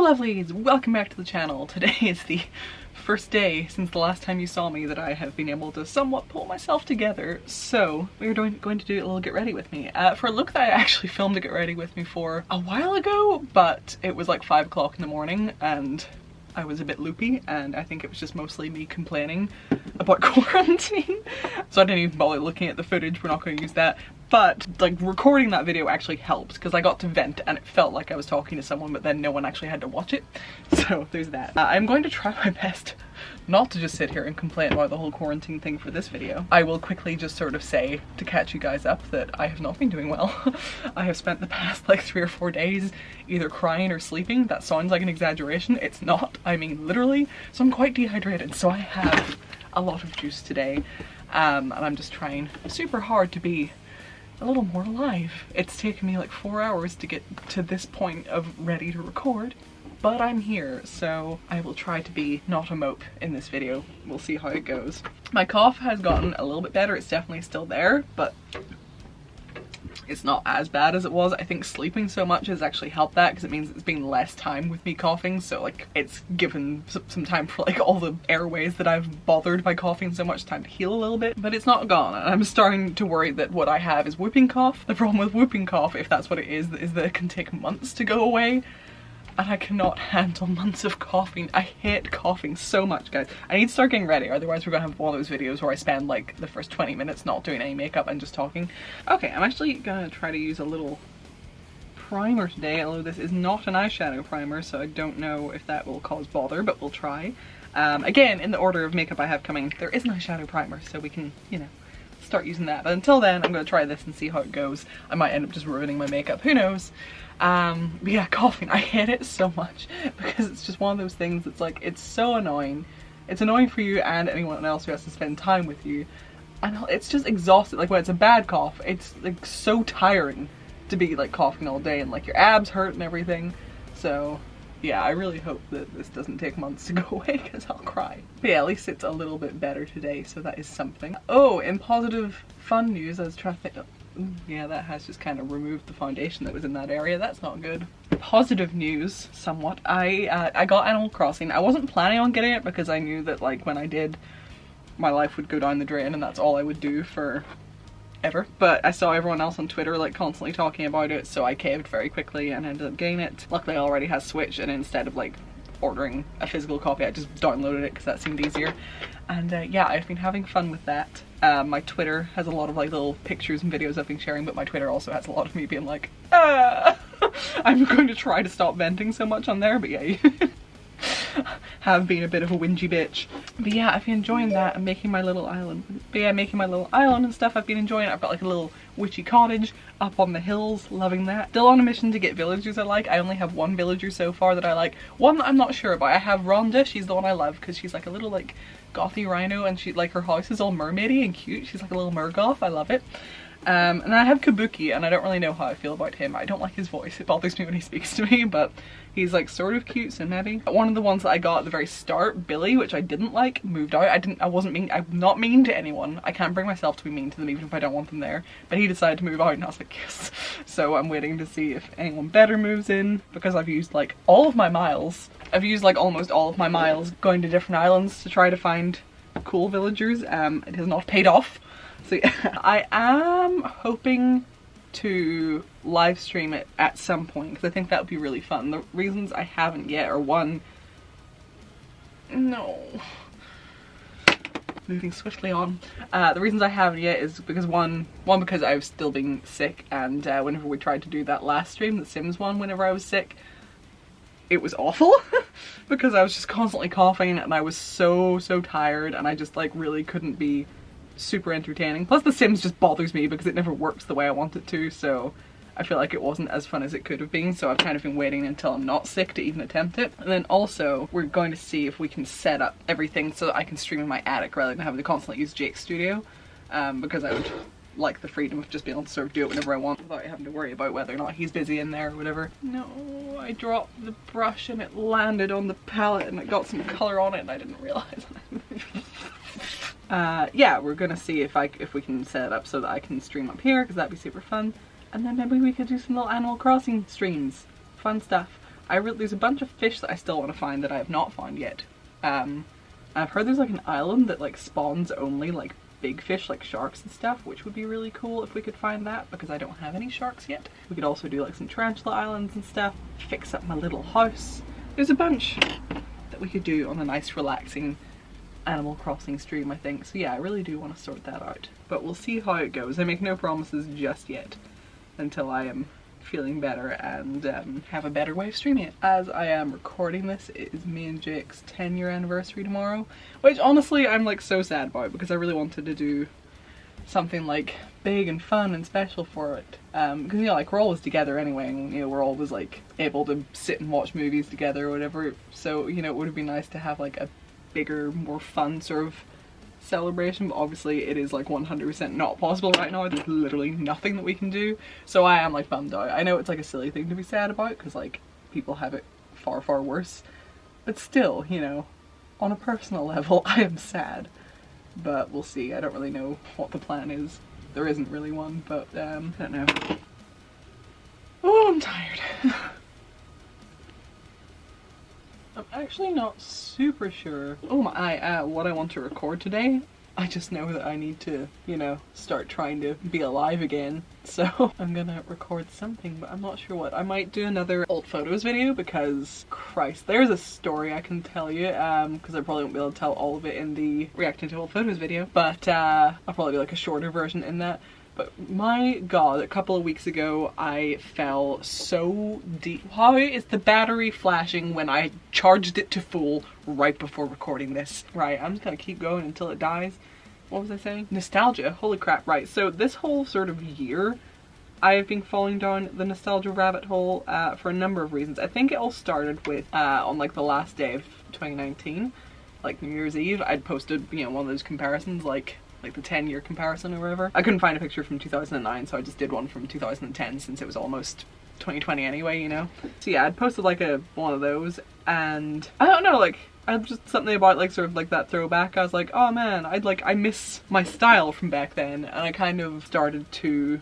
lovelies, welcome back to the channel. Today is the first day since the last time you saw me that I have been able to somewhat pull myself together. So we're going to do a little get ready with me for a look that I actually filmed a get ready with me for a while ago, but it was like 5 o'clock in the morning and I was a bit loopy, and I think it was just mostly me complaining about quarantine. So I didn't even bother looking at the footage, we're not going to use that. But like recording that video actually helped because I got to vent and it felt like I was talking to someone, but then no one actually had to watch it. So there's that. I'm going to try my best not to just sit here and complain about the whole quarantine thing for this video. I will quickly just sort of say, to catch you guys up, that I have not been doing well. I have spent the past like 3 or 4 days either crying or sleeping. That sounds like an exaggeration. It's not. I mean literally. So I'm quite dehydrated. So I have a lot of juice today. And I'm just trying super hard to be a little more alive. It's taken me like 4 hours to get to this point of ready to record, but I'm here, so I will try to be not a mope in this video. We'll see how it goes. My cough has gotten a little bit better. It's definitely still there, but it's not as bad as it was. I think sleeping so much has actually helped that because it means it's been less time with me coughing, so like it's given some time for like all the airways that I've bothered by coughing so much time to heal a little bit, but it's not gone. And I'm starting to worry that what I have is whooping cough. The problem with whooping cough, if that's what it is that it can take months to go away. And I cannot handle months of coughing. I hate coughing so much, guys. I need to start getting ready, otherwise we're gonna have one of those videos where I spend like the first 20 minutes not doing any makeup and just talking. Okay, I'm actually gonna try to use a little primer today, although this is not an eyeshadow primer, so I don't know if that will cause bother, but we'll try. Again, in the order of makeup I have coming, there is an eyeshadow primer, so we can, you know, start using that. But until then, I'm gonna try this and see how it goes. I might end up just ruining my makeup, who knows? But yeah, coughing, I hate it so much because it's just one of those things that's like, it's so annoying. It's annoying for you and anyone else who has to spend time with you. And it's just exhausting. Like when it's a bad cough, it's like so tiring to be like coughing all day and like your abs hurt and everything. So yeah, I really hope that this doesn't take months to go away because I'll cry. But yeah, at least it's a little bit better today, so that is something. Oh, in positive fun news, I was trying to think, yeah, that has just kind of removed the foundation that was in that area. That's not good. Positive news, somewhat. I got Animal Crossing. I wasn't planning on getting it because I knew that like when I did, my life would go down the drain and that's all I would do for ever. But I saw everyone else on Twitter like constantly talking about it, so I caved very quickly and ended up getting it. Luckily I already have Switch, and instead of like ordering a physical copy, I just downloaded it because that seemed easier. And yeah, I've been having fun with that. My Twitter has a lot of like little pictures and videos I've been sharing, but my Twitter also has a lot of me being like, I'm going to try to stop venting so much on there, but yeah, have been a bit of a whingy bitch. But yeah, I've been enjoying that and making my little island. But yeah, making my little island and stuff, I've been enjoying it. I've got like a little witchy cottage up on the hills, loving that. Still on a mission to get villagers I like. I only have one villager so far that I like. One that I'm not sure about. I have Rhonda, she's the one I love because she's like a little like gothy rhino, and she like her house is all mermaidy and cute. She's like a little mergoth, I love it. And I have Kabuki, and I don't really know how I feel about him. I don't like his voice, it bothers me when he speaks to me, but he's like sort of cute, so maybe. One of the ones that I got at the very start, Billy, which I didn't like, moved out. I'm not mean to anyone. I can't bring myself to be mean to them even if I don't want them there. But he decided to move out and I was like, yes. So I'm waiting to see if anyone better moves in, because I've used like all of my miles. I've used like almost all of my miles going to different islands to try to find cool villagers. It has not paid off. So yeah, I am hoping to live stream it at some point because I think that would be really fun. The reasons I haven't yet are moving swiftly on. The reasons I haven't yet is because one because I was still being sick, and whenever we tried to do that last stream, the Sims one, whenever I was sick, it was awful because I was just constantly coughing and I was so tired, and I just like really couldn't be super entertaining. Plus The Sims just bothers me because it never works the way I want it to, so I feel like it wasn't as fun as it could have been, so I've kind of been waiting until I'm not sick to even attempt it. And then also we're going to see if we can set up everything so that I can stream in my attic rather than having to constantly use Jake's studio, because I would like the freedom of just being able to sort of do it whenever I want without having to worry about whether or not he's busy in there or whatever. No, I dropped the brush and it landed on the palette and it got some colour on it and I didn't realise. Yeah, we're gonna see if we can set it up so that I can stream up here, because that'd be super fun. And then maybe we could do some little Animal Crossing streams. Fun stuff. there's a bunch of fish that I still want to find that I have not found yet. I've heard there's like an island that like spawns only like big fish like sharks and stuff, which would be really cool if we could find that, because I don't have any sharks yet. We could also do like some tarantula islands and stuff, fix up my little house. There's a bunch that we could do on a nice relaxing Animal Crossing stream, I think. So yeah, I really do want to sort that out, but we'll see how it goes. I make no promises just yet until I am feeling better and have a better way of streaming it. As I am recording this, it is me and Jake's 10-year anniversary tomorrow, which honestly I'm like so sad about, because I really wanted to do something like big and fun and special for it, because you know, like we're always together anyway, and you know, we're always like able to sit and watch movies together or whatever, so you know, it would be nice to have like a bigger, more fun sort of celebration, but obviously it is like 100% not possible right now. There's literally nothing that we can do, so I am like bummed out. I know it's like a silly thing to be sad about, because like people have it far worse, but still, you know, on a personal level I am sad, but we'll see. I don't really know what the plan is. There isn't really one, but I don't know. Oh, I'm tired. I'm actually not super sure what I want to record today. I just know that I need to, you know, start trying to be alive again. So I'm gonna record something, but I'm not sure what. I might do another old photos video, because Christ, there's a story I can tell you, because I probably won't be able to tell all of it in the reacting to old photos video, but I'll probably do like a shorter version in that. But my god, a couple of weeks ago I fell so deep. How is the battery flashing when I charged it to full right before recording this? Right, I'm just gonna keep going until it dies. What was I saying? Nostalgia, holy crap, right. So this whole sort of year I've been falling down the nostalgia rabbit hole for a number of reasons. I think it all started with on like the last day of 2019, like New Year's Eve, I'd posted, you know, one of those comparisons, like the 10-year comparison or whatever. I couldn't find a picture from 2009, so I just did one from 2010 since it was almost 2020 anyway, you know? So yeah, I'd posted like one of those, and I don't know, like, I just something about like sort of like that throwback. I was like, oh man, I miss my style from back then, and I kind of started to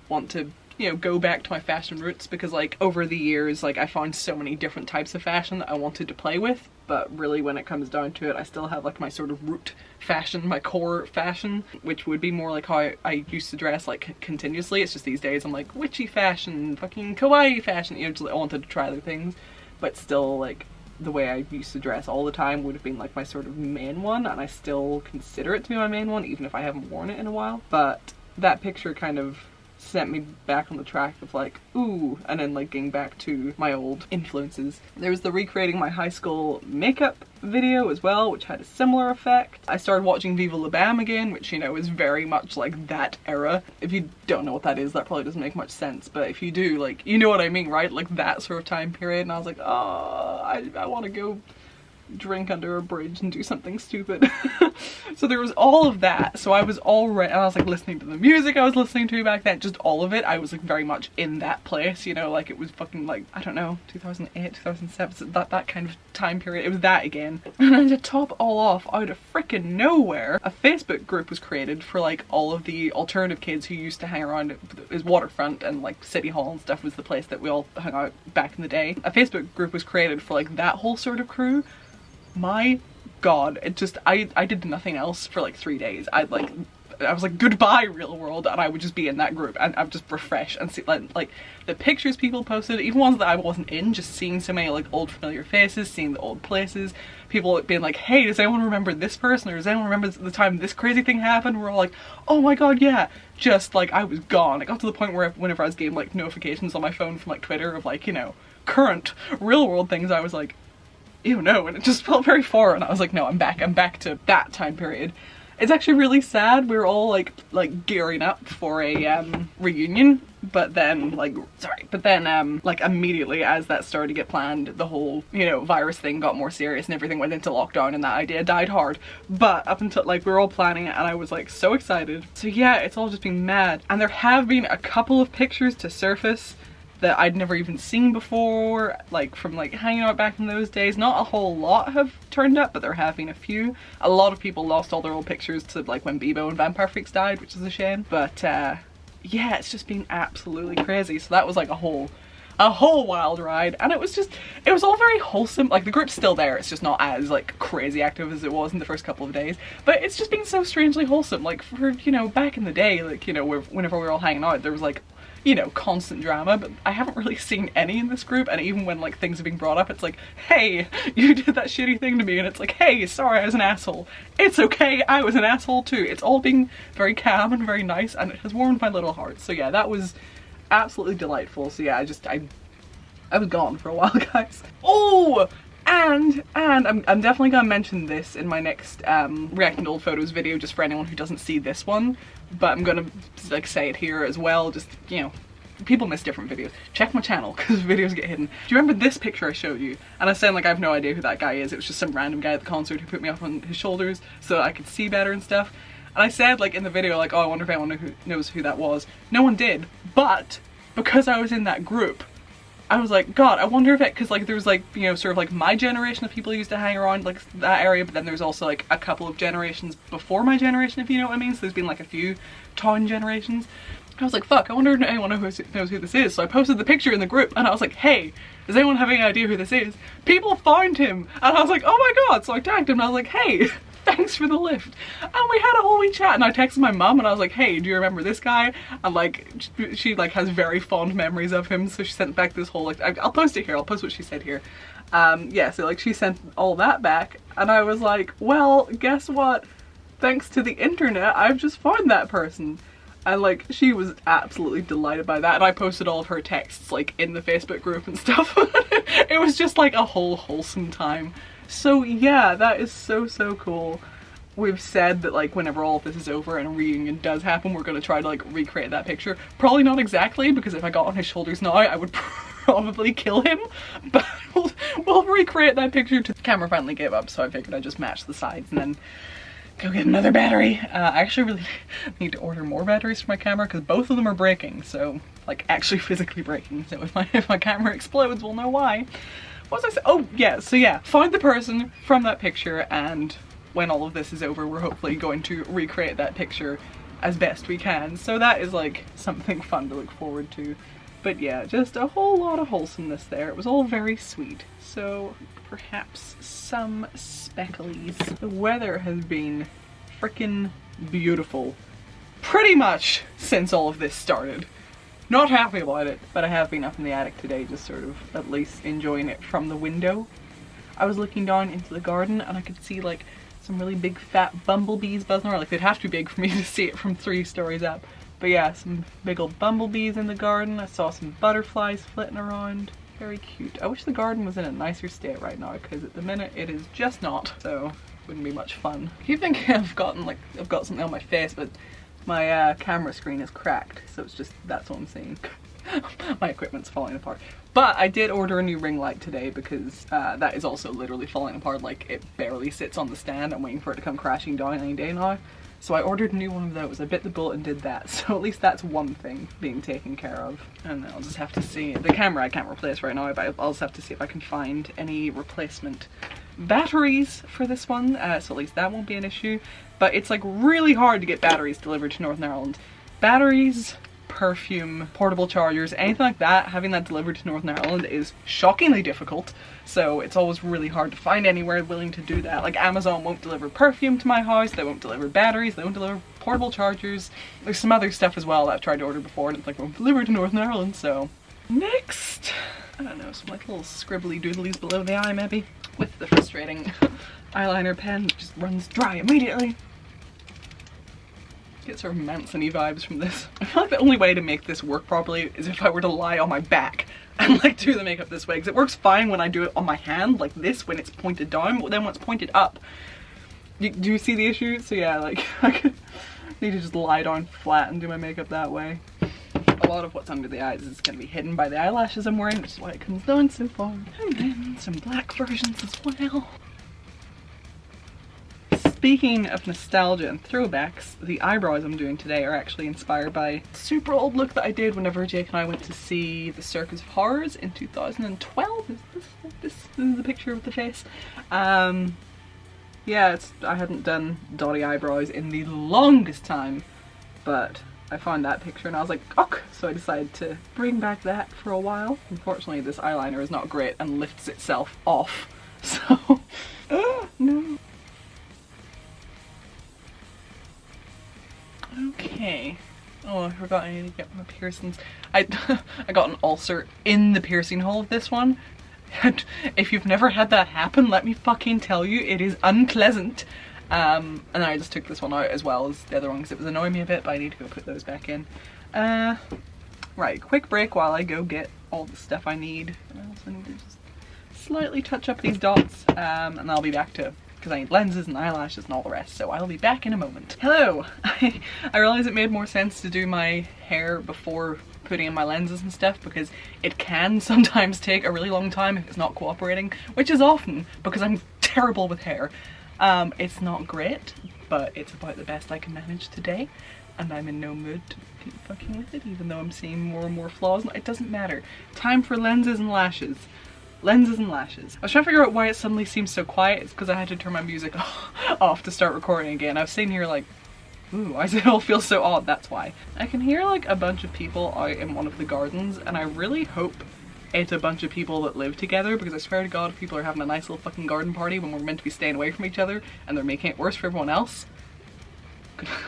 want to, you know, go back to my fashion roots, because like over the years, like I found so many different types of fashion that I wanted to play with, but really when it comes down to it, I still have like my sort of root fashion, my core fashion, which would be more like how I used to dress like continuously. It's just these days I'm like witchy fashion, fucking kawaii fashion, you know, just, I wanted to try other things, but still like the way I used to dress all the time would have been like my sort of main one, and I still consider it to be my main one even if I haven't worn it in a while. But that picture kind of sent me back on the track of like, ooh, and then like getting back to my old influences. There was the recreating my high school makeup video as well, which had a similar effect. I started watching Viva La Bam again, which, you know, is very much like that era. If you don't know what that is, that probably doesn't make much sense, but if you do, like, you know what I mean, right? Like that sort of time period, and I was like, oh, I want to go drink under a bridge and do something stupid. So there was all of that, so I was like listening to the music I was listening to back then, just all of it. I was like very much in that place, you know, like it was fucking like, I don't know, 2008, 2007, so that kind of time period. It was that again. And then to top all off, out of freaking nowhere, a Facebook group was created for like all of the alternative kids who used to hang around his waterfront, and like City Hall and stuff was the place that we all hung out back in the day. A Facebook group was created for like that whole sort of crew. My god, it just, I did nothing else for like 3 days. I was like, goodbye real world, and I would just be in that group and I would just refresh and see like the pictures people posted, even ones that I wasn't in, just seeing so many like old familiar faces, seeing the old places, people being like, hey, does anyone remember this person, or does anyone remember the time this crazy thing happened? We're all like, oh my god, yeah. Just like, I was gone. It got to the point where whenever I was getting like notifications on my phone from like Twitter of like, you know, current real world things, I was like, ew, no, and it just felt very foreign. I was like, no, I'm back to that time period. It's actually really sad. We were all like gearing up for a reunion, but then like immediately as that started to get planned, the whole, you know, virus thing got more serious and everything went into lockdown, and that idea died hard. But up until like we were all planning it, and I was like so excited. So yeah, it's all just been mad, and there have been a couple of pictures to surface that I'd never even seen before, like from like hanging out back in those days. Not a whole lot have turned up, but there have been a few. A lot of people lost all their old pictures to like when Bebo and Vampire Freaks died, which is a shame. But yeah, it's just been absolutely crazy. So that was like a whole a whole wild ride, and it was all very wholesome. Like, the group's still there, it's just not as like crazy active as it was in the first couple of days, but it's just been so strangely wholesome. Like, for, you know, back in the day, like, you know, whenever we were all hanging out, there was like, you know, constant drama, but I haven't really seen any in this group. And even when like things are being brought up, it's like, hey, you did that shitty thing to me, and it's like, hey, sorry, I was an asshole. It's okay, I was an asshole too. It's all being very calm and very nice, and it has warmed my little heart. So yeah, that was absolutely delightful. So yeah, I was gone for a while, guys. Oh, and I'm definitely gonna mention this in my next reacting to old photos video, just for anyone who doesn't see this one, but I'm gonna like say it here as well. Just, you know, people miss different videos. Check my channel, because videos get hidden. Do you remember this picture I showed you? And I sound like I have no idea who that guy is. It was just some random guy at the concert who put me up on his shoulders so I could see better and stuff. And I said like in the video, like, oh, I wonder if anyone knows who that was. No one did, but because I was in that group, I was like, God, I wonder if it, because like there was like, you know, sort of like my generation of people who used to hang around like that area, but then there's also like a couple of generations before my generation, if you know what I mean. So there's been like a few town generations. I was like, fuck, I wonder if anyone knows who this is. So I posted the picture in the group, and I was like, hey, does anyone have any idea who this is? People found him, and I was like, oh my God. So I tagged him, and I was like, hey, thanks for the lift. And we had a whole wee chat, and I texted my mum, and I was like, hey, do you remember this guy? And like, she like has very fond memories of him, so she sent back this whole, like, I'll post it here, I'll post what she said here. Yeah, so like she sent all that back, and I was like, well, guess what? Thanks to the internet, I've just found that person. And like, she was absolutely delighted by that, and I posted all of her texts like in the Facebook group and stuff. It was just like a whole wholesome time. So yeah, that is so cool. We've said that like whenever all of this is over and a reunion does happen, we're gonna try to like recreate that picture. Probably not exactly, because if I got on his shoulders now, I would probably kill him, but we'll recreate that picture. The camera finally gave up, so I figured I'd just match the sides and then go get another battery. I actually really need to order more batteries for my camera, because both of them are breaking, so like actually physically breaking. So if my camera explodes, we'll know why. What was I saying? Oh yeah, so yeah, find the person from that picture, and when all of this is over, we're hopefully going to recreate that picture as best we can. So that is like something fun to look forward to. But yeah, just a whole lot of wholesomeness there. It was all very sweet. So perhaps some specklies. The weather has been freaking beautiful pretty much since all of this started. Not happy about it, but I have been up in the attic today, just sort of at least enjoying it from the window. I was looking down into the garden, and I could see like some really big fat bumblebees buzzing around. Like, they'd have to be big for me to see it from 3 stories up. But yeah, some big old bumblebees in the garden. I saw some butterflies flitting around. Very cute. I wish the garden was in a nicer state right now, because at the minute it is just not, so wouldn't be much fun. I keep thinking I've got something on my face, but my camera screen is cracked, so it's just, that's what I'm seeing. My equipment's falling apart. But I did order a new ring light today, because that is also literally falling apart. Like, it barely sits on the stand. I'm waiting for it to come crashing down any day now. So I ordered a new one of those. I bit the bullet and did that. So at least that's one thing being taken care of. And I'll just have to see. The camera I can't replace right now, but I'll just have to see if I can find any replacement batteries for this one. So at least that won't be an issue. But it's like really hard to get batteries delivered to Northern Ireland. Batteries, perfume, portable chargers, anything like that, having that delivered to Northern Ireland is shockingly difficult. So it's always really hard to find anywhere willing to do that. Like, Amazon won't deliver perfume to my house, they won't deliver batteries, they won't deliver portable chargers. There's some other stuff as well that I've tried to order before, and it's like, won't deliver to Northern Ireland. So next, I don't know, some like little scribbly doodlies below the eye maybe, with the frustrating eyeliner pen that just runs dry immediately. Get sort of Manson-y vibes from this. I feel like the only way to make this work properly is if I were to lie on my back and like do the makeup this way, because it works fine when I do it on my hand like this when it's pointed down, but then when it's pointed up, do you see the issue? So yeah, like I could need to just lie down flat and do my makeup that way. A lot of what's under the eyes is going to be hidden by the eyelashes I'm wearing, which is why it comes down so far. And then some black versions as well. Speaking of nostalgia and throwbacks, the eyebrows I'm doing today are actually inspired by a super old look that I did whenever Jake and I went to see the Circus of Horrors in 2012. This is the picture of the face. Yeah, I hadn't done dotty eyebrows in the longest time, but I found that picture and I was like, ok, so I decided to bring back that for a while. Unfortunately, this eyeliner is not great and lifts itself off, so no. Okay. Oh, I forgot I need to get my piercings. I got an ulcer in the piercing hole of this one. And if you've never had that happen, let me fucking tell you, it is unpleasant. And then I just took this one out as well as the other one because it was annoying me a bit, but I need to go put those back in. Right, quick break while I go get all the stuff I need. I also need to just slightly touch up these dots, and I'll be back to, because I need lenses and eyelashes and all the rest, so I'll be back in a moment. Hello! I realized it made more sense to do my hair before putting in my lenses and stuff because it can sometimes take a really long time if it's not cooperating, which is often because I'm terrible with hair. It's not great, but it's about the best I can manage today, and I'm in no mood to keep fucking with it, even though I'm seeing more and more flaws. It doesn't matter. Time for lenses and lashes. Lenses and lashes. I was trying to figure out why it suddenly seems so quiet. It's because I had to turn my music off to start recording again. I was sitting here like, ooh, why does it all feel so odd? That's why. I can hear like a bunch of people out in one of the gardens, and I really hope it's a bunch of people that live together, because I swear to God, if people are having a nice little fucking garden party when we're meant to be staying away from each other and they're making it worse for everyone else.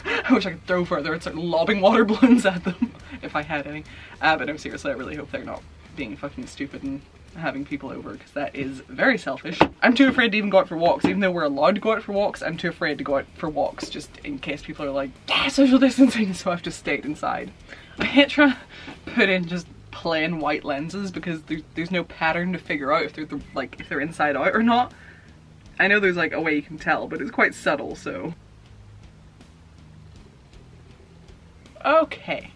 I wish I could throw further and start lobbing water balloons at them if I had any. But no, seriously, I really hope they're not being fucking stupid and having people over, because that is very selfish. I'm too afraid to even go out for walks. Even though we're allowed to go out for walks, I'm too afraid to go out for walks just in case people are like, yeah, social distancing, so I've just stayed inside. I hate trying to put in just plain white lenses because there's no pattern to figure out if they're like if they're inside out or not. I know there's like a way you can tell, but it's quite subtle, so. Okay.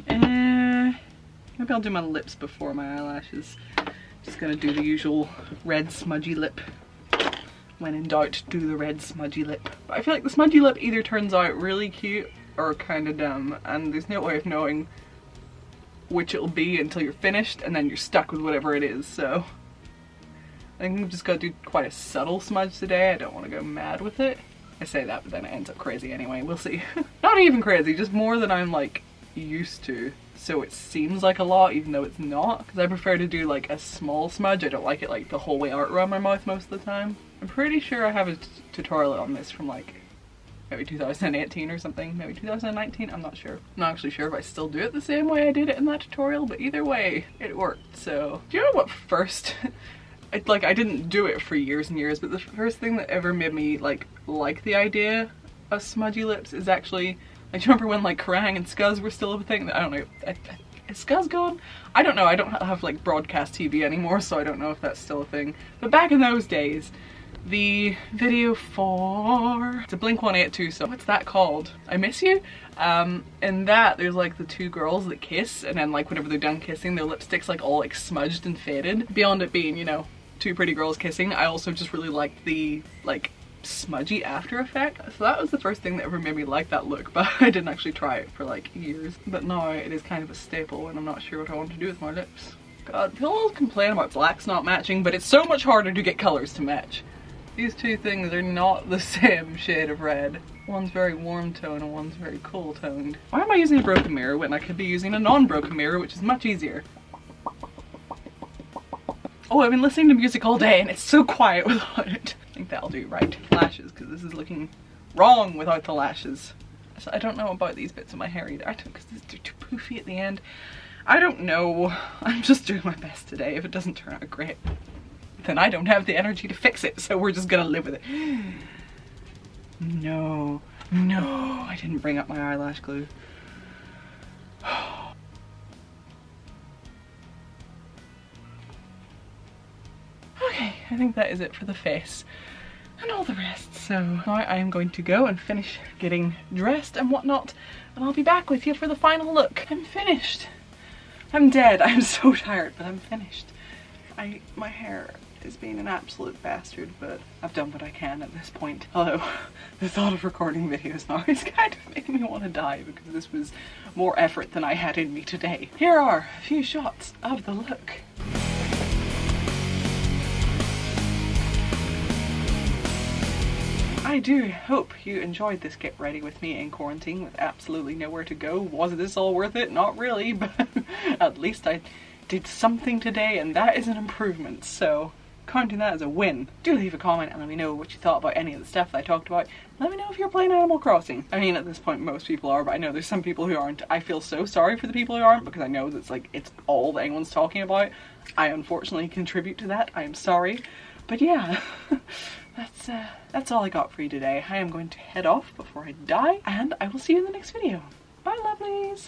Maybe I'll do my lips before my eyelashes. Just gonna do the usual red smudgy lip. When in doubt, do the red smudgy lip. But I feel like the smudgy lip either turns out really cute or kind of dumb, and there's no way of knowing which it'll be until you're finished, and then you're stuck with whatever it is, so. I think I'm just gonna do quite a subtle smudge today. I don't want to go mad with it. I say that, but then it ends up crazy anyway. We'll see. Not even crazy, just more than I'm like used to. So it seems like a lot even though it's not, because I prefer to do like a small smudge. I don't like it like the whole way out around my mouth most of the time. I'm pretty sure I have a tutorial on this from like maybe 2018 or something, maybe 2019, I'm not sure. I'm not actually sure if I still do it the same way I did it in that tutorial, but either way, it worked. So, do you know what first, I didn't do it for years and years, but the first thing that ever made me like the idea of smudgy lips is actually, like, do you remember when like Kerrang and Scuzz were still a thing? I don't know, is Scuzz gone? I don't know, I don't have like broadcast TV anymore, so I don't know if that's still a thing. But back in those days, the video for, it's a Blink-182 song. What's that called? I Miss You? In that there's like the two girls that kiss, and then like whenever they're done kissing, their lipstick's like all like smudged and faded. Beyond it being, you know, two pretty girls kissing, I also just really liked the like smudgy after effect. So that was the first thing that ever made me like that look, but I didn't actually try it for like years. But now it is kind of a staple and I'm not sure what I want to do with my lips. God, people always complain about blacks not matching, but it's so much harder to get colors to match. These two things are not the same shade of red. One's very warm tone and one's very cool toned. Why am I using a broken mirror when I could be using a non-broken mirror, which is much easier? Oh, I've been listening to music all day and it's so quiet without it. I think that'll do. Right, lashes, because this is looking wrong without the lashes. So I don't know about these bits of my hair either. I don't, because they're too poofy at the end. I don't know. I'm just doing my best today. If it doesn't turn out great, then I don't have the energy to fix it, so we're just gonna live with it. No, I didn't bring up my eyelash glue. Okay, I think that is it for the face and all the rest. So now I am going to go and finish getting dressed and whatnot, and I'll be back with you for the final look. I'm finished. I'm dead. I'm so tired, but I'm finished. My hair is being an absolute bastard, but I've done what I can at this point. Although the thought of recording videos now is kind of making me want to die, because this was more effort than I had in me today. Here are a few shots of the look. I I do hope you enjoyed this get ready with me in quarantine with absolutely nowhere to go. Was this all worth it? Not really, but at least I did something today, and that is an improvement, so counting that as a win. Do leave a comment and let me know what you thought about any of the stuff that I talked about. Let me know if you're playing Animal Crossing. I mean, at this point most people are, but I know there's some people who aren't. I feel so sorry for the people who aren't, because I know that's like, it's all that anyone's talking about. I unfortunately contribute to that. I am sorry. But yeah, that's all I got for you today. I am going to head off before I die, and I will see you in the next video. Bye, lovelies!